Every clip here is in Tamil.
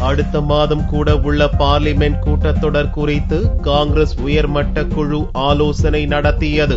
அடுத்த மாதம் கூட உள்ள பார்லிமென்ட் கூட்டத்தொடர் குறித்து காங்கிரஸ் உயர்மட்ட குழு ஆலோசனை நடத்தியது.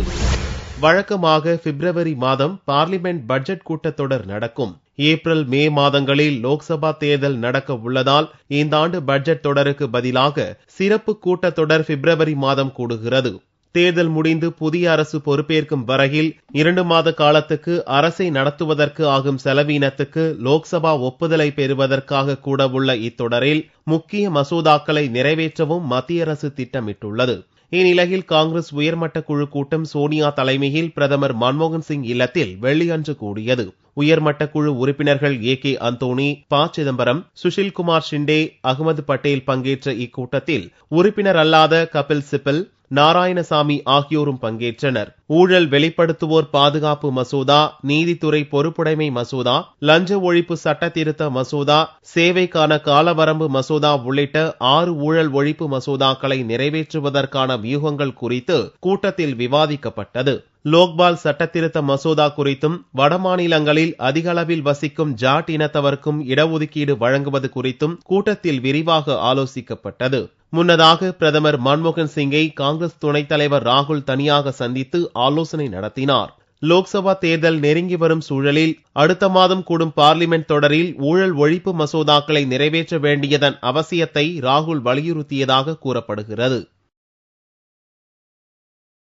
வழக்கமாக பிப்ரவரி மாதம் பார்லிமென்ட் பட்ஜெட் கூட்டத்தொடர் நடக்கும். ஏப்ரல் மே மாதங்களில் லோக்சபா தேர்தல் நடக்க உள்ளதால் இந்த ஆண்டு பட்ஜெட் தொடருக்கு பதிலாக சிறப்பு கூட்டத்தொடர் பிப்ரவரி மாதம் கூடுகிறது. தேர்தல் முடிந்து புதிய அரசு பொறுப்பேற்கும் வரையில் 2 மாத காலத்துக்கு அரசை நடத்துவதற்கு ஆகும் செலவீனத்துக்கு லோக்சபா ஒப்புதலை பெறுவதற்காக கூட உள்ள இத்தொடரில் முக்கிய மசோதாக்களை நிறைவேற்றவும் மத்திய அரசு திட்டமிட்டுள்ளது. இந்நிலையில் காங்கிரஸ் உயர்மட்ட குழு கூட்டம் சோனியா தலைமையில் பிரதமர் மன்மோகன் சிங் இல்லத்தில் வெள்ளியன்று கூடியது. உயர்மட்ட குழு உறுப்பினர்கள் A.K. அந்தோணி, ப. சிதம்பரம், சுஷில்குமார் ஷிண்டே, அகமது பட்டேல் பங்கேற்ற இக்கூட்டத்தில் உறுப்பினர் அல்லாத கபில் சிபல், நாராயணசாமி ஆகியோரும் பங்கேற்றனர். ஊழல் வெளிப்படுத்துவோர் பாதுகாப்பு மசோதா, நீதித்துறை பொறுப்புடைமை மசோதா, லஞ்ச ஒழிப்பு சட்ட திருத்த மசோதா, சேவைக்கான காலவரம்பு மசோதா உள்ளிட்ட 6 ஊழல் ஒழிப்பு மசோதாக்களை நிறைவேற்றுவதற்கான வியூகங்கள் குறித்து கூட்டத்தில் விவாதிக்கப்பட்டது. லோக்பால் சட்டத்திருத்த மசோதா குறித்தும் வடமாநிலங்களில் அதிக அளவில் வசிக்கும் ஜாட் இனத்தவருக்கும் இடஒதுக்கீடு வழங்குவது குறித்தும் கூட்டத்தில் விரிவாக ஆலோசிக்கப்பட்டது. முன்னதாக பிரதமர் மன்மோகன் சிங்கை காங்கிரஸ் துணைத் தலைவர் ராகுல் தனியாக சந்தித்து ஆலோசனை நடத்தினார். லோக்சபா தேர்தல் நெருங்கி வரும் சூழலில் அடுத்த மாதம் கூடும் பார்லிமென்ட் தொடரில் ஊழல் ஒழிப்பு மசோதாக்களை நிறைவேற்ற வேண்டியதன் அவசியத்தை ராகுல் வலியுறுத்தியதாக கூறப்படுகிறது.